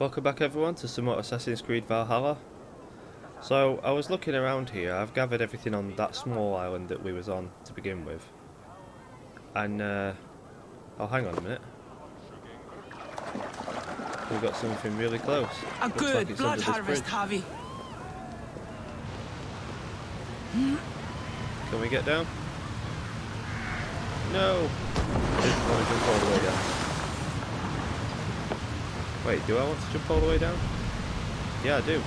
Welcome back everyone to some more Assassin's Creed Valhalla. So I was looking around here. I've gathered everything on that small island that we was on to begin with. And oh, hang on a minute. We've got something really close. A Looks good like it's blood under this harvest, bridge. Javi. Can we get down? No! I didn't want to jump all the way down. Wait, do I want to jump all the way down? Yeah, I do.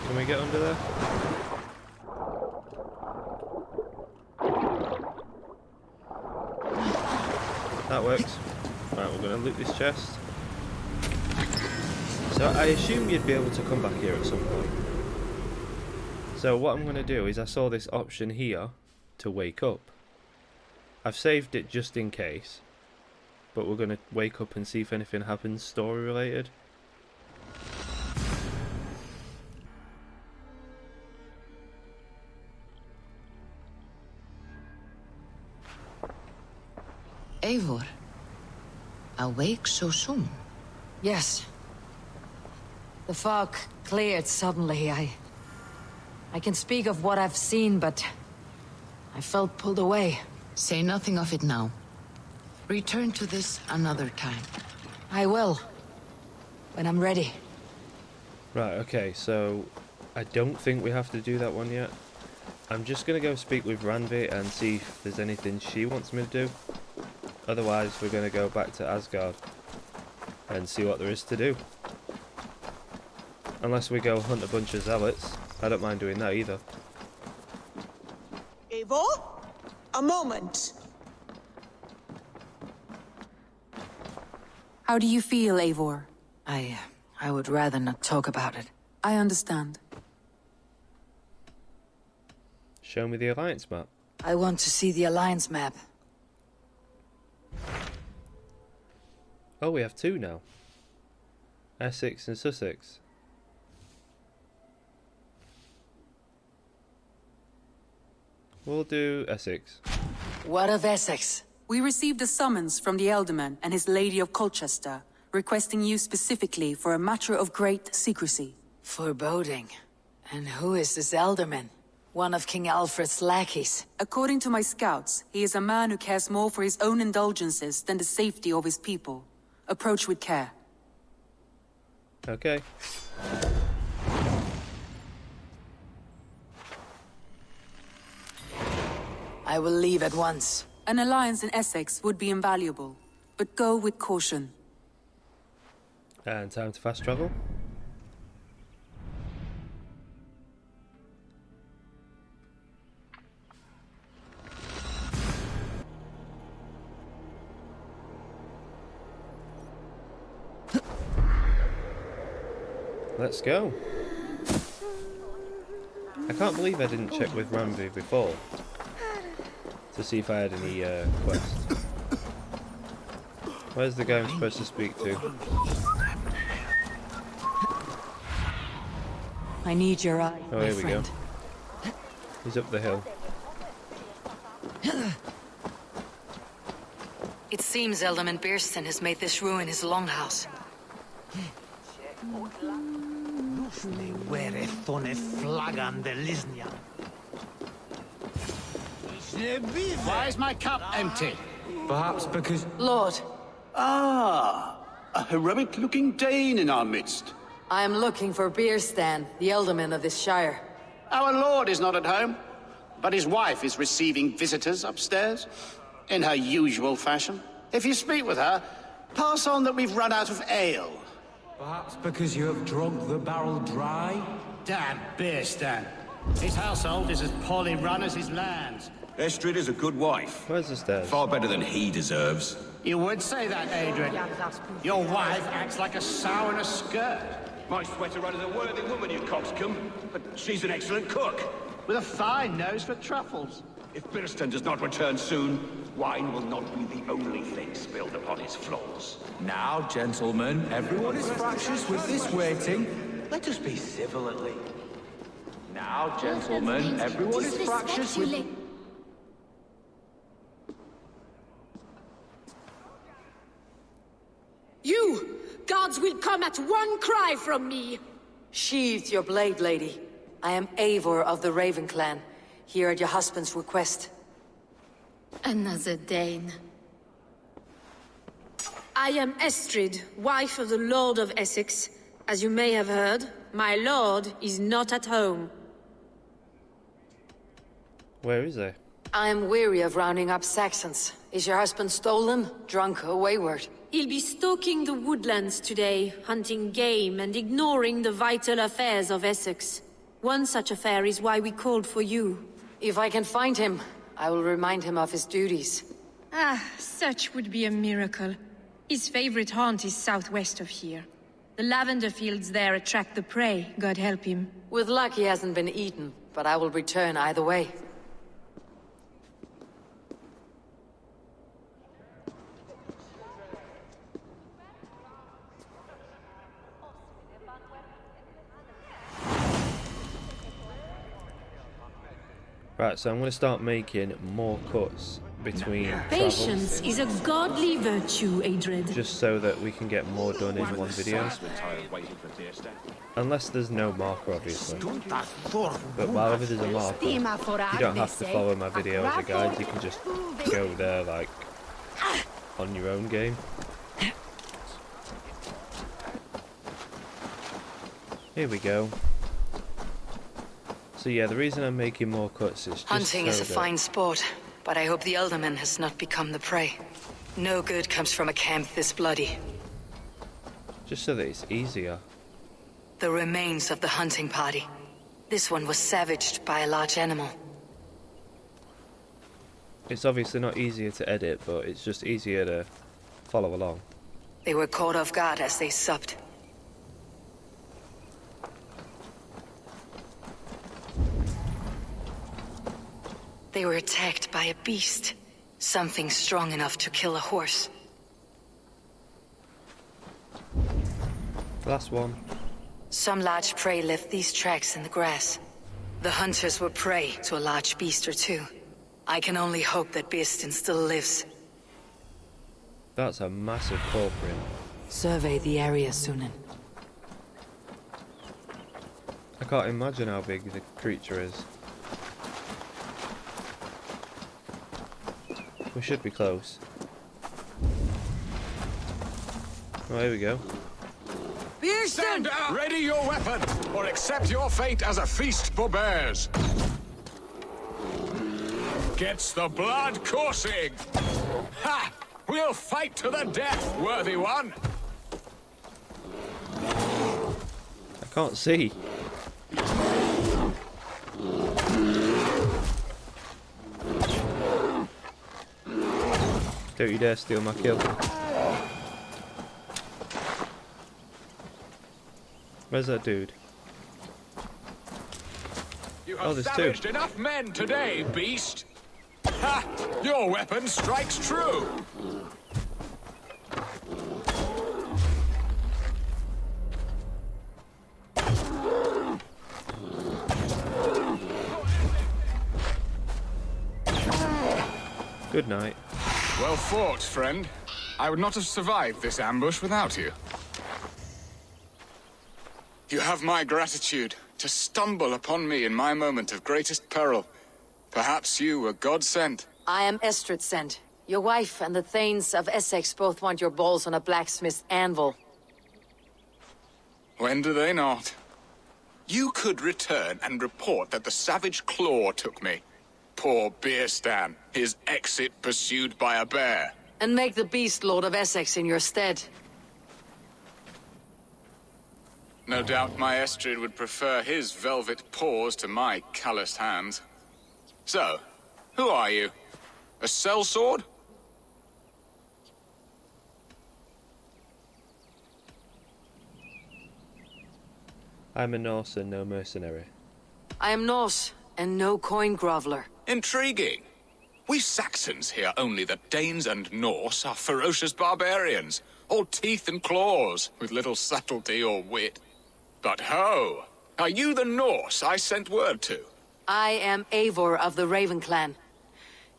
Can we get under there? That works. Right, we're going to loot this chest. So I assume you'd be able to come back here at some point. So what I'm going to do is I saw this option here to wake up. I've saved it just in case, but we're going to wake up and see if anything happens story related. Eivor, awake so soon? Yes. The fog cleared suddenly. I can speak of what I've seen, but I felt pulled away. Say nothing of it now. Return to this another time. I will. When I'm ready. Right, okay, so I don't think we have to do that one yet. I'm just going to go speak with Randvi and see if there's anything she wants me to do. Otherwise, we're going to go back to Asgard and see what there is to do. Unless we go hunt a bunch of zealots. I don't mind doing that either. Eivor? A moment. How do you feel, Eivor? I would rather not talk about it. I understand. Show me the alliance map. I want to see the Alliance map. Oh, we have two now. Essex and Sussex. We'll do Essex. What of Essex? We received a summons from the Elderman and his Lady of Colchester, requesting you specifically for a matter of great secrecy. Foreboding. And who is this Elderman? One of King Alfred's lackeys. According to my scouts, he is a man who cares more for his own indulgences than the safety of his people. Approach with care. Okay. I will leave at once. An alliance in Essex would be invaluable, but go with caution. And time to fast travel. Let's go. I can't believe I didn't check with Randvi before to see if I had any quests. Where's the guy I'm supposed to speak to? I need your eye, Oh, my here we go. friend. He's up the hill. It seems Elderman Beerston has made this ruin his longhouse. Why is my cup empty? Perhaps because... Lord, Ah, a heroic-looking Dane in our midst. I am looking for Beerstan, the Elderman of this shire. Our lord is not at home, but his wife is receiving visitors upstairs, in her usual fashion. If you speak with her, pass on that we've run out of ale. Perhaps because you have drunk the barrel dry? Damn Beerstan. His household is as poorly run as his lands. Estrid is a good wife. Where's the stairs? Far better than he deserves. You would say that, Adrian. Your wife acts like a sow in a skirt. My sweater run is a worthy woman, you coxcomb. But she's an excellent cook. With a fine nose for truffles. If Birston does not return soon, wine will not be the only thing spilled upon his floors. Now, gentlemen, everyone is fractious with this waiting. Let us be civil at least. Now, gentlemen, everyone is fractious with... gods will come at one cry from me! Sheathe your blade, lady. I am Eivor of the Raven Clan, here at your husband's request. Another Dane. I am Estrid, wife of the Lord of Essex. As you may have heard, my lord is not at home. Where is he? I am weary of rounding up Saxons. Is your husband stolen, drunk, or wayward? He'll be stalking the woodlands today, hunting game and ignoring the vital affairs of Essex. One such affair is why we called for you. If I can find him, I will remind him of his duties. Ah, such would be a miracle. His favorite haunt is southwest of here. The lavender fields there attract the prey, God help him. With luck he hasn't been eaten, but I will return either way. Right, so I'm going to start making more cuts between Patience travels, is a godly virtue, Adred. just so that we can get more done in one video. Unless there's no marker, obviously. But wherever there's a marker, you don't have to follow my video as a guide, you can just go there, like, on your own game. Here we go. So yeah, the reason I'm making more cuts is just Hunting is so a that fine sport, but I hope the Elderman has not become the prey. No good comes from a camp this bloody. just so that it's easier. The remains of the hunting party. This one was savaged by a large animal. It's obviously not easier to edit, but it's just easier to follow along. They were caught off guard as they supped. They were attacked by a beast. Something strong enough to kill a horse. Last one. Some large prey left these tracks in the grass. The hunters were prey to a large beast or two. I can only hope that Beastin still lives. That's a massive paw print. Survey the area, Sunan. I can't imagine how big the creature is. We should be close. Oh, here we go. Stand down! Ready your weapon, or accept your fate as a feast for bears. Gets the blood coursing. Ha! We'll fight to the death, worthy one. I can't see. Don't you dare steal my kill. Where's that dude? You Oh, have there's two. savaged enough men today, beast. Ha! Your weapon strikes true. Good night. Well fought, friend. I would not have survived this ambush without you. You have my gratitude to stumble upon me in my moment of greatest peril. Perhaps you were God sent. I am Estrid sent. Your wife and the Thanes of Essex both want your balls on a blacksmith's anvil. When do they not? You could return and report that the savage claw took me. Poor Beerstan, his exit pursued by a bear. And make the beast Lord of Essex in your stead. No doubt my Estrid would prefer his velvet paws to my calloused hands. So, who are you? A sellsword? I'm a Norse and no mercenary. I am Norse, and no coin groveler. Intriguing. We Saxons hear only that Danes and Norse are ferocious barbarians, all teeth and claws, with little subtlety or wit. But ho! Are you the Norse I sent word to? I am Eivor of the Raven Clan.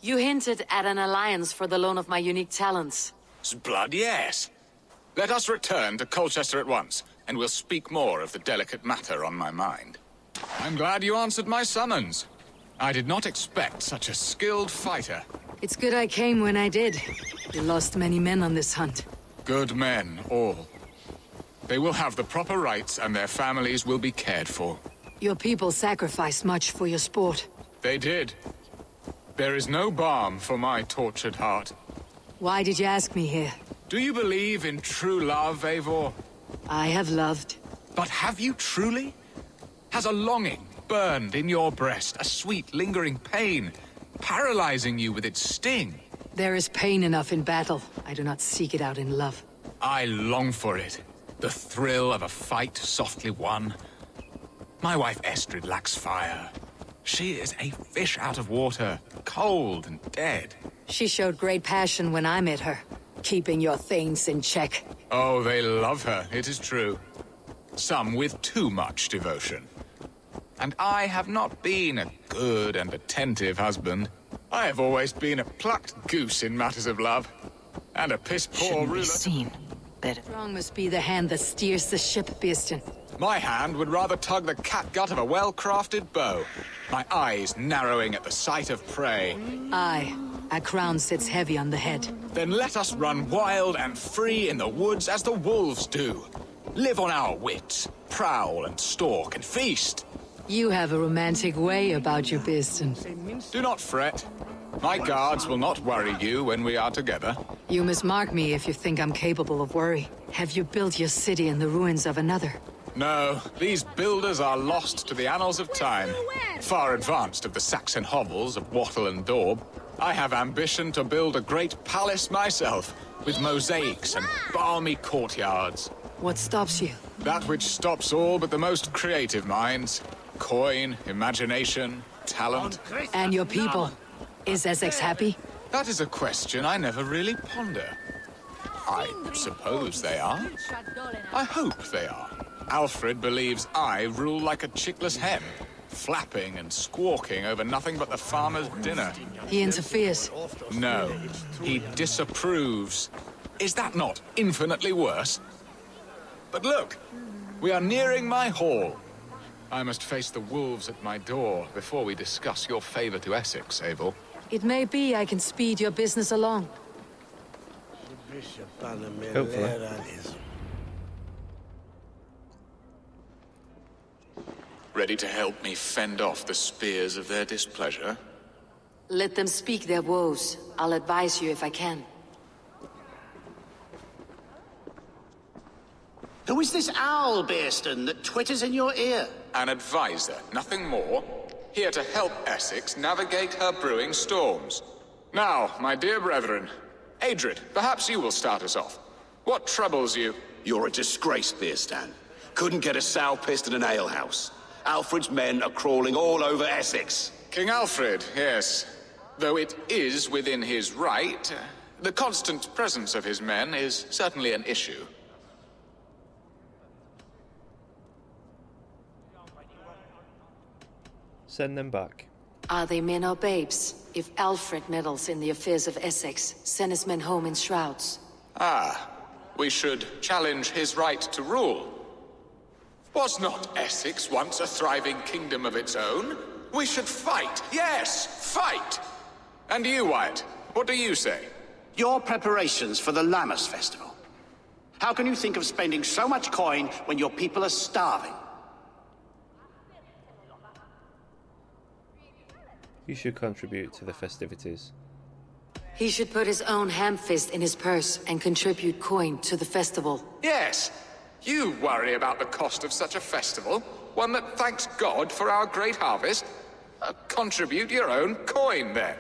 You hinted at an alliance for the loan of my unique talents. Blood, yes. Let us return to Colchester at once, and we'll speak more of the delicate matter on my mind. I'm glad you answered my summons. I did not expect such a skilled fighter. It's good I came when I did. You lost many men on this hunt. Good men, all. They will have the proper rights, and their families will be cared for. Your people sacrificed much for your sport. They did. There is no balm for my tortured heart. Why did you ask me here? Do you believe in true love, Eivor? I have loved. But have you truly? Has a longing burned in your breast, a sweet, lingering pain, paralyzing you with its sting? There is pain enough in battle. I do not seek it out in love. I long for it. The thrill of a fight softly won. My wife Estrid lacks fire. She is a fish out of water, cold and dead. She showed great passion when I met her, keeping your things in check. Oh, they love her, it is true. Some with too much devotion. And I have not been a good and attentive husband. I have always been a plucked goose in matters of love. And a piss-poor Shouldn't ruler. be seen. Better. Strong must be the hand that steers the ship, Birsten. My hand would rather tug the catgut of a well-crafted bow. My eyes narrowing at the sight of prey. Aye, a crown sits heavy on the head. Then let us run wild and free in the woods as the wolves do. Live on our wits, prowl and stalk and feast. You have a romantic way about you, Birsten. Do not fret. My guards will not worry you when we are together. You must mark me if you think I'm capable of worry. Have you built your city in the ruins of another? No, these builders are lost to the annals of time. Far advanced of the Saxon hovels of Wattle and Daub. I have ambition to build a great palace myself, with mosaics and balmy courtyards. What stops you? That which stops all but the most creative minds. Coin, imagination, talent. And your people? Is Essex happy? That is a question I never really ponder. I suppose they are. I hope they are. Alfred believes I rule like a chickless hen, flapping and squawking over nothing but the farmer's dinner. He interferes. No, he disapproves. Is that not infinitely worse? But look, we are nearing my hall. I must face the wolves at my door before we discuss your favor to Essex, Eivor. It may be I can speed your business along. Hopefully. Ready to help me fend off the spears of their displeasure? Let them speak their woes. I'll advise you if I can. Who is this owl, Birsten, that twitters in your ear? An advisor, nothing more. Here to help Essex navigate her brewing storms. Now, my dear brethren, Adrid, perhaps you will start us off. What troubles you? You're a disgrace, Birsten. Couldn't get a sow pissed in an alehouse. Alfred's men are crawling all over Essex. King Alfred, yes. Though it is within his right, the constant presence of his men is certainly an issue. Send them back. Are they men or babes? If Alfred meddles in the affairs of Essex, send his men home in shrouds. Ah, we should challenge his right to rule. Was not Essex once a thriving kingdom of its own? We should fight, yes, fight! And you, Wyatt, what do you say? Your preparations for the Lammas festival. How can you think of spending so much coin when your people are starving? You should contribute to the festivities. He should put his own ham-fist in his purse and contribute coin to the festival. Yes, you worry about the cost of such a festival, one that thanks God for our great harvest. Contribute your own coin, then.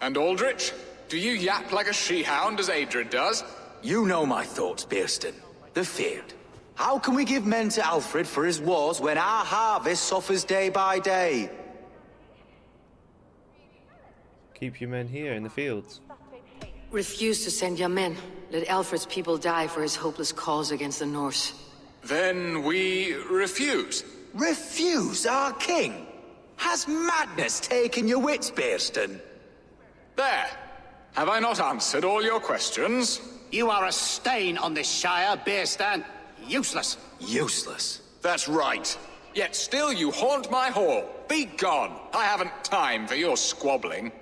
And Aldrich, do you yap like a she-hound as Adrid does? You know my thoughts, Birsten. The feared. How can we give men to Alfred for his wars when our harvest suffers day by day? Keep your men here in the fields. Refuse to send your men. Let Alfred's people die for his hopeless cause against the Norse. Then we refuse. Refuse our king? Has madness taken your wits, Birsten? There. Have I not answered all your questions? You are a stain on this Shire, Beerstan. Useless. Useless. That's right. Yet still you haunt my hall. Be gone. I haven't time for your squabbling.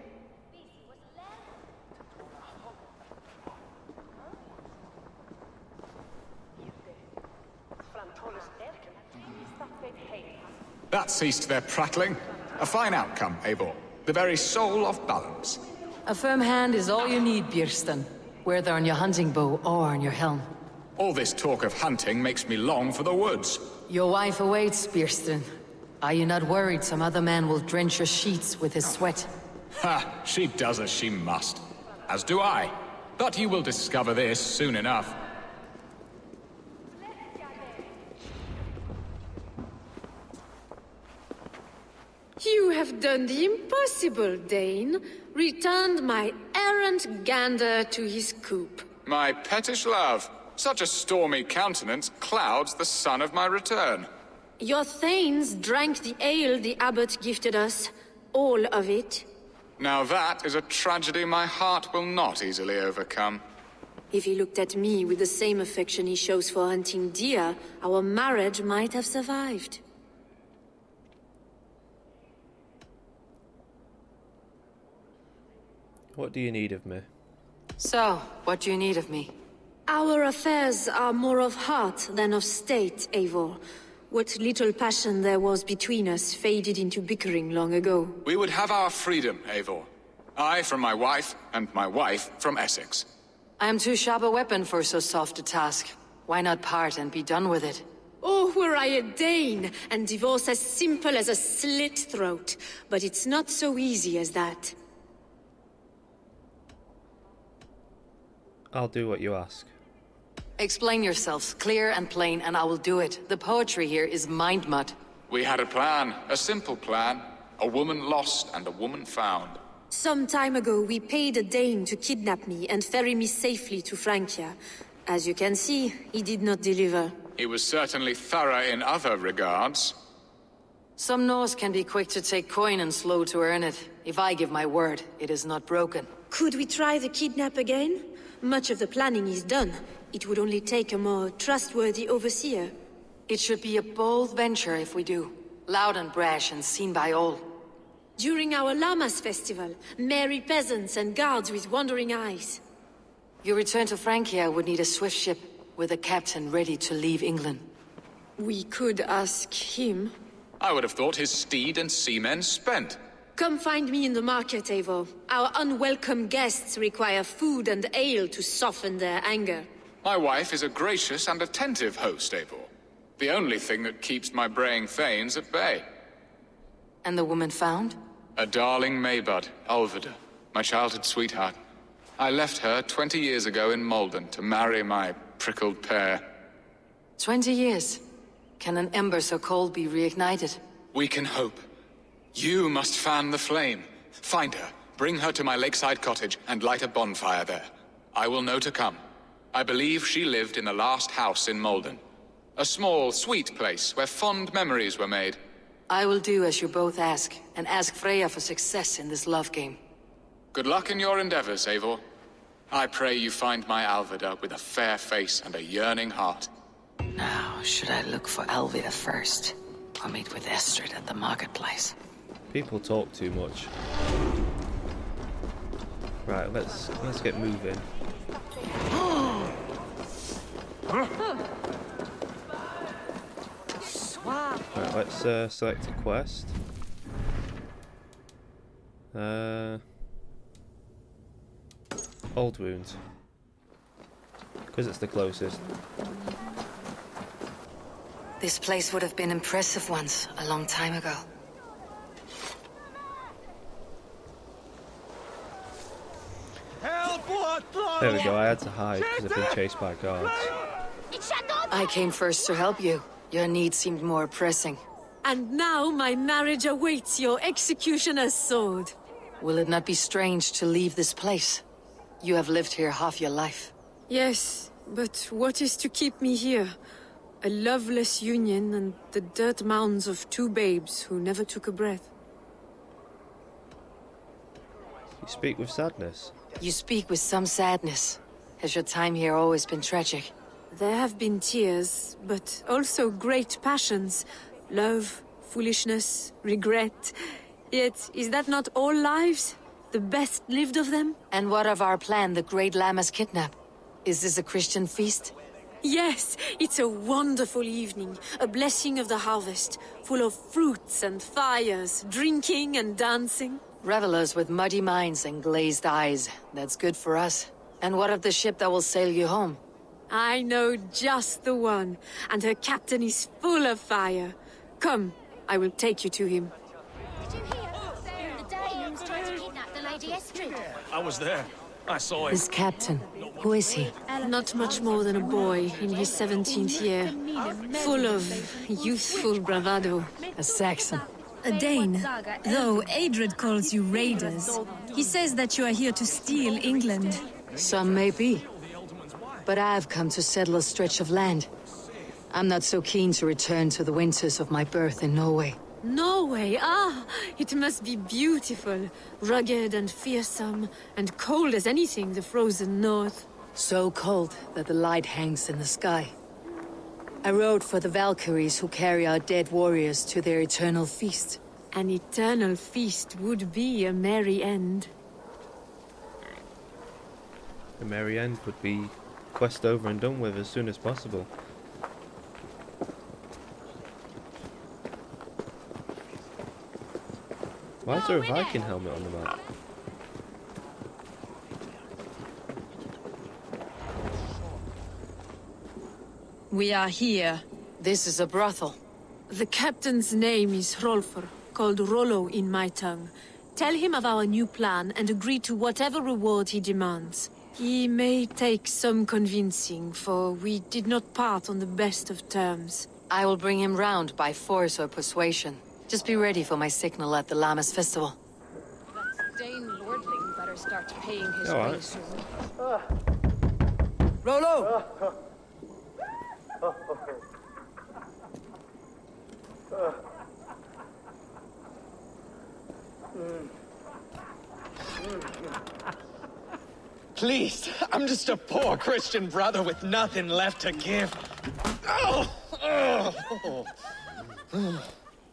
That ceased their prattling. A fine outcome, Eivor. The very soul of balance. A firm hand is all you need, Bierstan. Whether on your hunting bow or on your helm. All this talk of hunting makes me long for the woods. Your wife awaits, Bierstan. Are you not worried some other man will drench your sheets with his sweat? Ha! She does as she must. As do I. But you will discover this soon enough. You have done the impossible, Dane. Returned my errant gander to his coop. My pettish love. Such a stormy countenance clouds the sun of my return. Your thanes drank the ale the abbot gifted us. All of it. Now that is a tragedy my heart will not easily overcome. If he looked at me with the same affection he shows for hunting deer, our marriage might have survived. What do you need of me? So, what do you need of me? Our affairs are more of heart than of state, Eivor. What little passion there was between us faded into bickering long ago. We would have our freedom, Eivor. I from my wife, and my wife from Essex. I am too sharp a weapon for so soft a task. Why not part and be done with it? Oh, were I a Dane, and divorce as simple as a slit throat. But it's not so easy as that. I'll do what you ask. Explain yourselves, clear and plain, and I will do it. The poetry here is mind mud. We had a plan, a simple plan. A woman lost and a woman found. Some time ago, we paid a Dane to kidnap me and ferry me safely to Francia. As you can see, he did not deliver. He was certainly thorough in other regards. Some Norse can be quick to take coin and slow to earn it. If I give my word, it is not broken. Could we try the kidnap again? Much of the planning is done. It would only take a more trustworthy overseer. It should be a bold venture if we do. Loud and brash and seen by all. During our Llamas festival, merry peasants and guards with wandering eyes. Your return to Francia would need a swift ship, with a captain ready to leave England. We could ask him. I would have thought his steed and seamen spent. Come find me in the market, Eivor. Our unwelcome guests require food and ale to soften their anger. My wife is a gracious and attentive host, Eivor. The only thing that keeps my braying thanes at bay. And the woman found? A darling Maybud, Alvida, my childhood sweetheart. I left her 20 years ago in Malden to marry my prickled pear. 20 years? Can an ember so cold be reignited? We can hope. You must fan the flame. Find her, bring her to my lakeside cottage, and light a bonfire there. I will know to come. I believe she lived in the last house in Malden. A small, sweet place where fond memories were made. I will do as you both ask, and ask Freya for success in this love game. Good luck in your endeavors, Eivor. I pray you find my Alvida with a fair face and a yearning heart. Now, should I look for Alvida first, or meet with Estrid at the marketplace? People talk too much. Right, let's get moving. Right, let's select a quest. Old Wounds, because it's the closest. This place would have been impressive once, a long time ago. There we go, I had to hide because I've been chased by guards. I came first to help you. Your need seemed more pressing. And now my marriage awaits your executioner's sword. Will it not be strange to leave this place? You have lived here half your life. Yes, but what is to keep me here? A loveless union and the dirt mounds of two babes who never took a breath. You speak with sadness. You speak with some sadness. Has your time here always been tragic? There have been tears, but also great passions. Love, foolishness, regret. Yet, is that not all lives? The best lived of them? And what of our plan, the Great Lammas kidnap? Is this a Christian feast? Yes, it's a wonderful evening, a blessing of the harvest, full of fruits and fires, drinking and dancing. Revelers with muddy minds and glazed eyes. That's good for us. And what of the ship that will sail you home? I know just the one, and her captain is full of fire. Come, I will take you to him. Did you hear? The Danes tried to kidnap the Lady Estrid. I was there. I saw it. This captain, who is he? Not much more than a boy in his 17th year, full of youthful bravado. A Saxon. A Dane, though Adred calls you raiders. He says that you are here to steal England. Some may be. But I've come to settle a stretch of land. I'm not so keen to return to the winters of my birth in Norway. Norway, ah, it must be beautiful. Rugged and fearsome, and cold as anything the frozen north. So cold that the light hangs in the sky. I rode for the Valkyries who carry our dead warriors to their eternal feast. An eternal feast would be a merry end. The merry end would be quest over and done with as soon as possible. Why is there a Viking helmet on the map? We are here. This is a brothel. The captain's name is Hrolfr, called Rollo in my tongue. Tell him of our new plan and agree to whatever reward he demands. He may take some convincing, for we did not part on the best of terms. I will bring him round by force or persuasion. Just be ready for my signal at the Lammas festival. That Dane lordling better start paying his All right. way soon. Rollo! Please, I'm just a poor Christian brother with nothing left to give.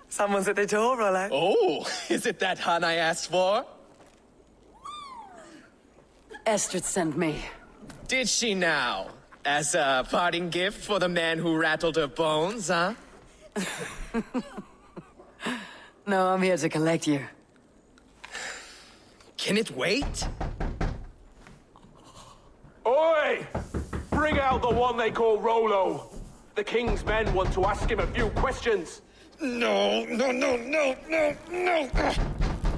Someone's at the door, Rollo. Oh, is it that hun I asked for? Estrid sent me. Did she now? As a parting gift for the man who rattled her bones, huh? No, I'm here to collect you. Can it wait? Oi! Bring out the one they call Rollo. The king's men want to ask him a few questions. No.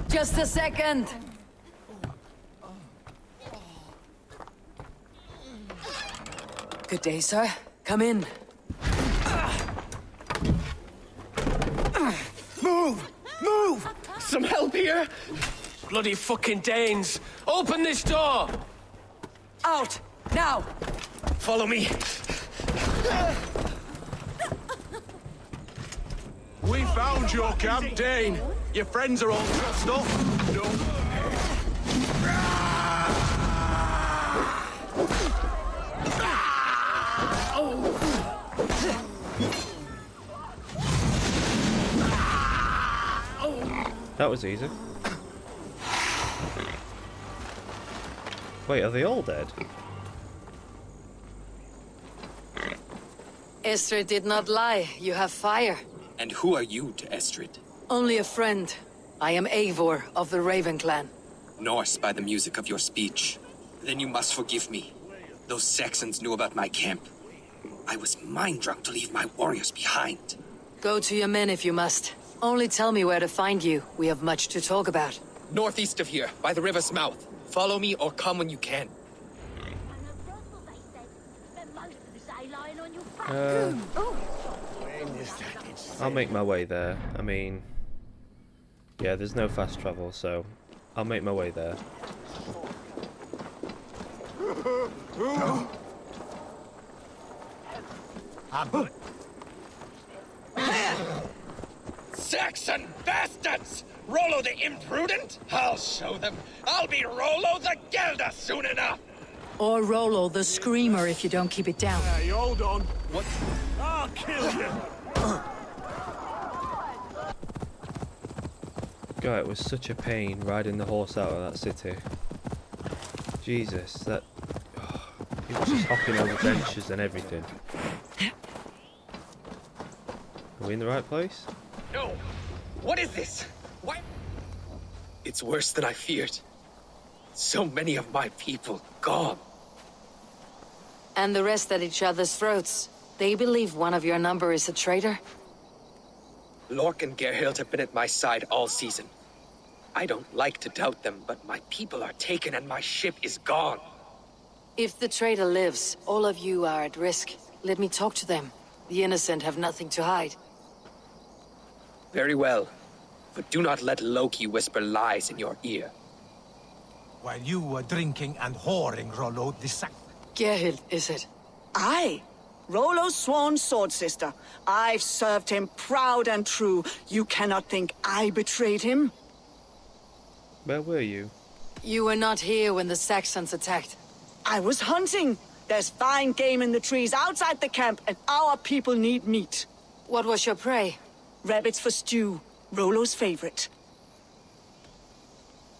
Just a second! Good day, sir. Come in. Move! Some help here? Bloody fucking Danes! Open this door! Out! Now! Follow me. We found your camp, Dane. Your friends are all trussed up. That was easy. Wait, are they all dead? Estrid did not lie. You have fire. And who are you to Estrid? Only a friend. I am Eivor of the Raven clan. Norse by the music of your speech. Then you must forgive me. Those Saxons knew about my camp. I was mind-drunk to leave my warriors behind. Go to your men if you must. Only tell me where to find you. We have much to talk about. Northeast of here, by the river's mouth. Follow me or come when you can. I'll make my way there. I mean, yeah, there's no fast travel, so I'll make my way there. Saxon bastards! Rollo the imprudent? I'll show them. I'll be Rollo the Gelder soon enough. Or Rollo the Screamer if you don't keep it down. Hey, hold on. What? I'll kill you. God, it was such a pain riding the horse out of that city. Jesus, that... Oh, he was just hopping over benches and everything. Are we in the right place? No! What is this? Why? It's worse than I feared. So many of my people gone. And the rest at each other's throats. They believe one of your number is a traitor? Lork and Gerhild have been at my side all season. I don't like to doubt them, but my people are taken and my ship is gone. If the traitor lives, all of you are at risk. Let me talk to them. The innocent have nothing to hide. Very well. But do not let Loki whisper lies in your ear. While you were drinking and whoring, Rollo, the sack... Gerhild, is it? Aye. Rollo's sworn sword sister. I've served him proud and true. You cannot think I betrayed him? Where were you? You were not here when the Saxons attacked. I was hunting. There's fine game in the trees outside the camp, and our people need meat. What was your prey? Rabbits for stew. Rollo's favorite.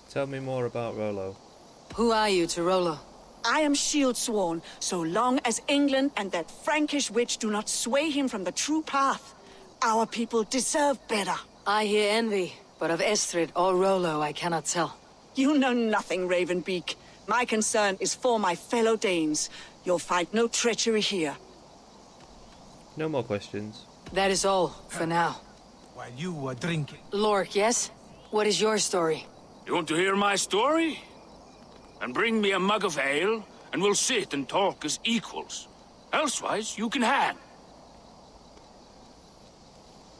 Tell me more about Rollo. Who are you to Rollo? I am shield sworn, so long as England and that Frankish witch do not sway him from the true path. Our people deserve better. I hear envy, but of Estrid or Rollo I cannot tell. You know nothing, Ravenbeak. My concern is for my fellow Danes. You'll find no treachery here. No more questions. That is all, for now. While you were drinking... Lork, yes? What is your story? You want to hear my story? And bring me a mug of ale, and we'll sit and talk as equals. Elsewise, you can hang.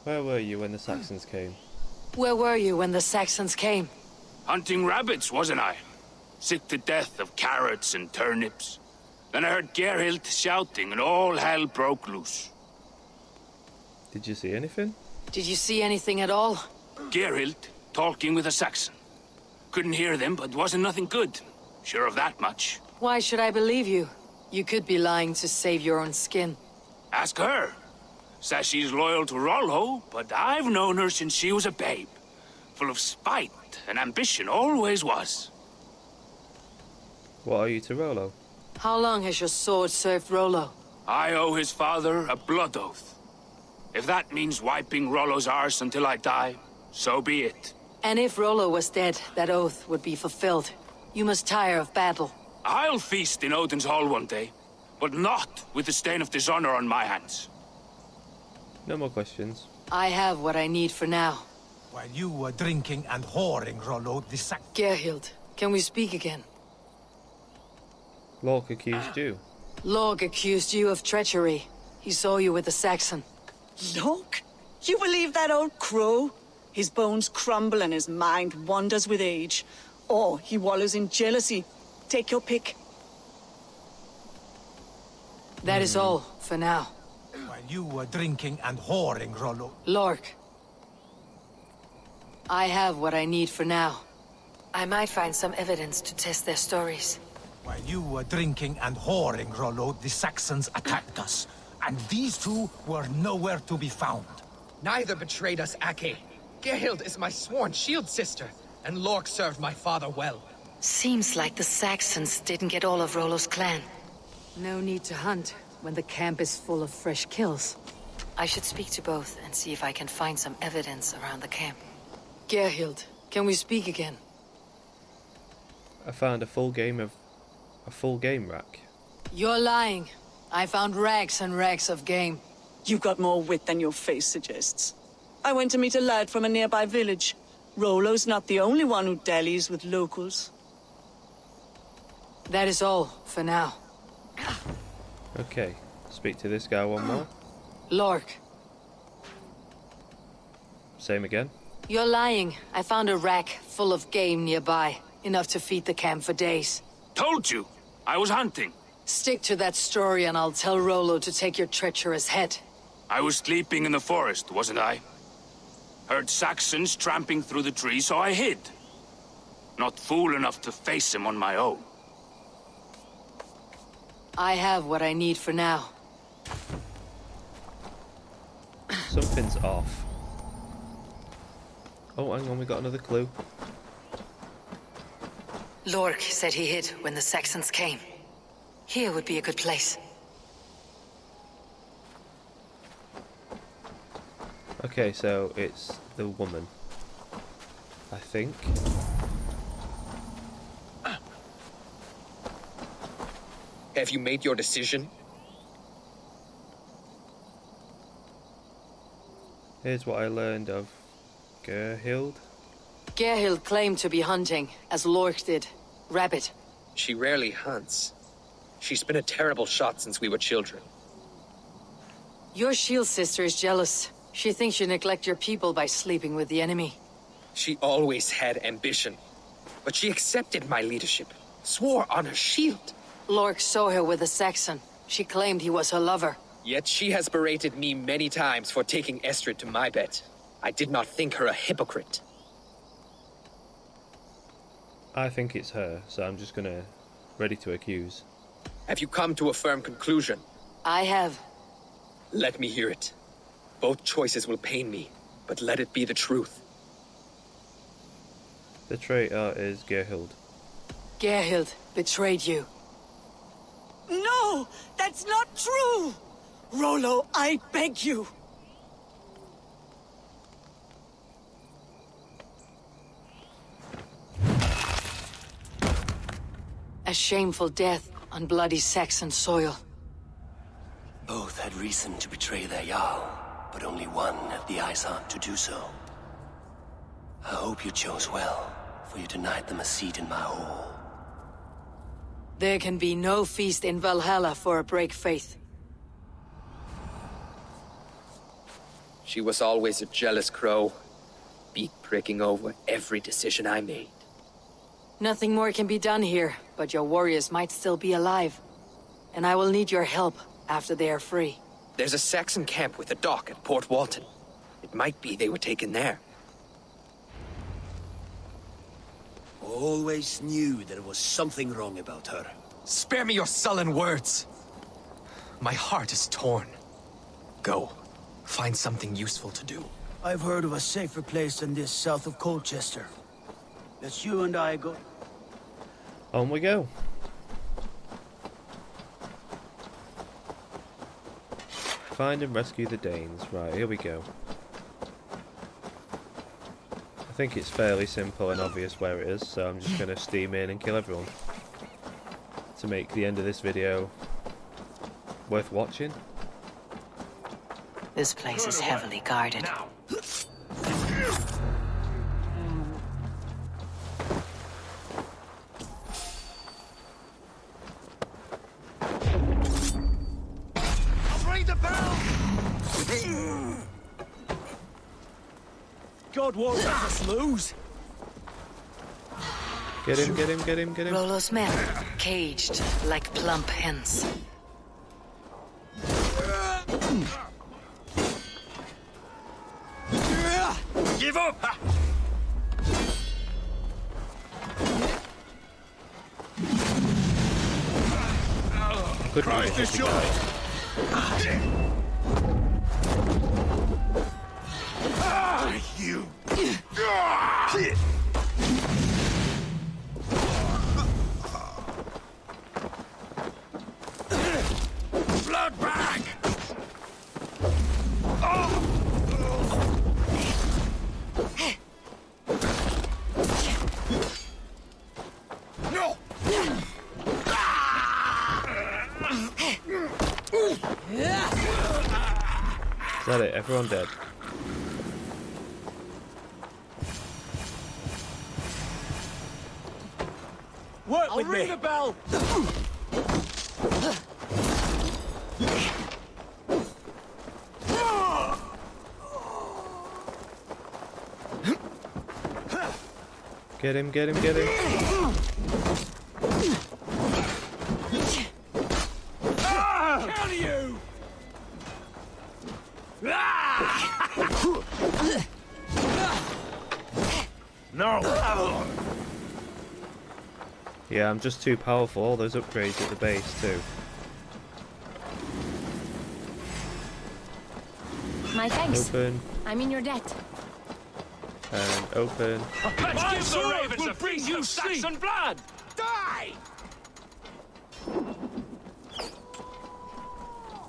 Where were you when the Saxons came? Where were you when the Saxons came? Hunting rabbits, wasn't I? Sick to death of carrots and turnips. Then I heard Gerhild shouting, and all hell broke loose. Did you see anything? Did you see anything at all? Gerhild talking with a Saxon. Couldn't hear them, but wasn't nothing good. Sure of that much. Why should I believe you? You could be lying to save your own skin. Ask her. Says she's loyal to Rollo, but I've known her since she was a babe. Full of spite and ambition, always was. What are you to Rollo? How long has your sword served Rollo? I owe his father a blood oath. If that means wiping Rollo's arse until I die, so be it. And if Rollo was dead, that oath would be fulfilled. You must tire of battle. I'll feast in Odin's hall one day, but not with the stain of dishonor on my hands. No more questions. I have what I need for now. While you were drinking and whoring, Rollo, the sack... Gerhild, can we speak again? Lork accused you. Lork accused you of treachery. He saw you with the Saxon. Lork? You believe that old crow? His bones crumble and his mind wanders with age. Or he wallows in jealousy. Take your pick. That is all, for now. While you were drinking and whoring, Rollo... Lork. I have what I need for now. I might find some evidence to test their stories. While you were drinking and whoring, Rollo, the Saxons attacked us. And these two were nowhere to be found. Neither betrayed us, Ake. Gerhild is my sworn shield sister, and Lork served my father well. Seems like the Saxons didn't get all of Rollo's clan. No need to hunt when the camp is full of fresh kills. I should speak to both and see if I can find some evidence around the camp. Gerhild, can we speak again? I found a full game rack. You're lying. I found rags and rags of game. You've got more wit than your face suggests. I went to meet a lad from a nearby village. Rollo's not the only one who dallies with locals. That is all, for now. Okay, speak to this guy one more. Lork. Same again. You're lying. I found a rack full of game nearby. Enough to feed the camp for days. Told you! I was hunting. Stick to that story and I'll tell Rollo to take your treacherous head. I was sleeping in the forest, wasn't I? Heard Saxons tramping through the trees, so I hid. Not fool enough to face them on my own. I have what I need for now. Something's off. Oh, hang on, we got another clue. Lork said he hid when the Saxons came. Here would be a good place. Okay, so it's the woman, I think. Have you made your decision? Here's what I learned of Gerhild. Gerhild claimed to be hunting, as Lork did. Rabbit. She rarely hunts. She's been a terrible shot since we were children. Your shield sister is jealous. She thinks you neglect your people by sleeping with the enemy. She always had ambition. But she accepted my leadership. Swore on her shield. Lork saw her with a Saxon. She claimed he was her lover. Yet she has berated me many times for taking Estrid to my bed. I did not think her a hypocrite. I think it's her, so I'm just gonna... ready to accuse. Have you come to a firm conclusion? I have. Let me hear it. Both choices will pain me, but let it be the truth. The traitor is Gerhild. Gerhild betrayed you. No! That's not true! Rollo, I beg you! A shameful death on bloody Saxon soil. Both had reason to betray their Jarl, but only one had the eyes on to do so. I hope you chose well, for you denied them a seat in my hall. There can be no feast in Valhalla for a break faith. She was always a jealous crow, beak pricking over every decision I made. Nothing more can be done here, but your warriors might still be alive. And I will need your help after they are free. There's a Saxon camp with a dock at Port Walton. It might be they were taken there. Always knew there was something wrong about her. Spare me your sullen words. My heart is torn. Go. Find something useful to do. I've heard of a safer place than this south of Colchester. Let's you and I go. On we go. Find and rescue the Danes. Right, here we go. I think it's fairly simple and obvious where it is, so I'm just going to steam in and kill everyone. To make the end of this video worth watching. This place is heavily guarded. God won't let us lose. Get him, get him, get him, get him. Rollo's men, caged like plump hens. Give up! Good Christ is short. You! Blood bag! No! Is that it? Everyone dead? Work with me. Ring the bell! Get him, get him, get him. Kill you! No! Yeah, I'm just too powerful. All those upgrades at the base too. My thanks. Open. I'm in your debt. And open. Let's give the ravens a bring you Saxon blood! Die!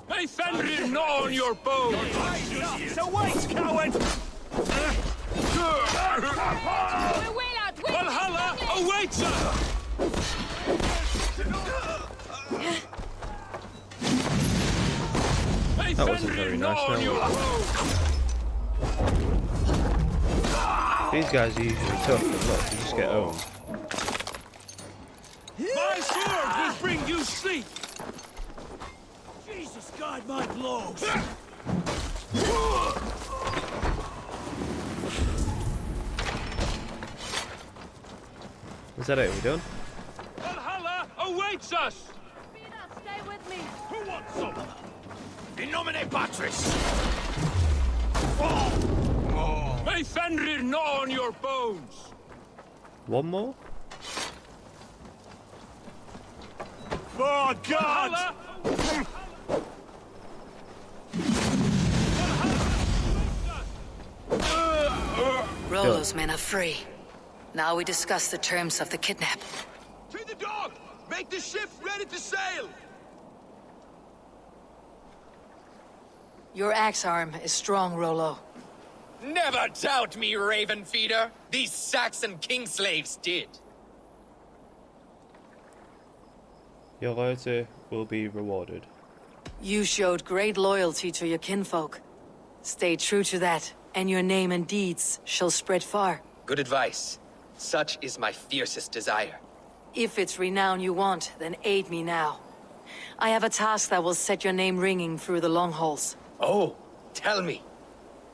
May Fenrir gnaw on your bones! So wait, coward! Valhalla awaits us! May That wasn't Fenrir very gnaw nice, on no. your bones! These guys are usually tough, and look, you just get owned. My sword will bring you sleep! Jesus, guide my blows! Is that it? Are we done? Valhalla awaits us! Stay with me. Who wants some? In nomine Patris! May Fenrir gnaw on your bones! One more? For God! Valhalla! Rollo's men are free. Now we discuss the terms of the kidnap. To the dog! Make the ship ready to sail! Your axe arm is strong, Rollo. Never doubt me, Raven Feeder. These Saxon king slaves did. Your loyalty will be rewarded. You showed great loyalty to your kinfolk. Stay true to that, and your name and deeds shall spread far. Good advice. Such is my fiercest desire. If it's renown you want, then aid me now. I have a task that will set your name ringing through the long halls. Oh, tell me.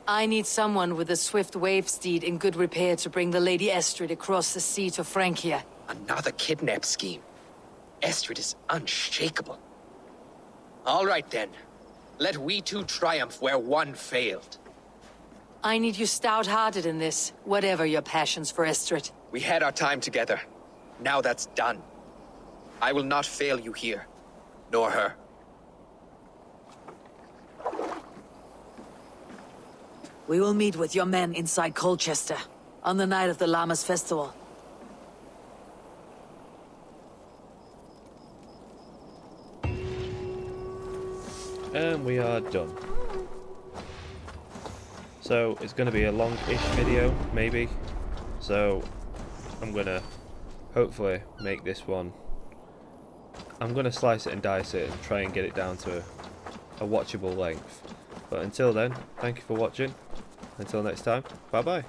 I need someone with a swift wave steed in good repair to bring the Lady Estrid across the sea to Francia. Another kidnap scheme. Estrid is unshakable. All right then. Let we two triumph where one failed. I need you stout-hearted in this, whatever your passions for Estrid. We had our time together. Now that's done. I will not fail you here, nor her. We will meet with your men inside Colchester, on the night of the Llamas Festival. And we are done. So it's going to be a long-ish video, maybe. So I'm going to hopefully make this one. I'm going to slice it and dice it and try and get it down to a watchable length. But until then, thank you for watching. Until next time, bye bye.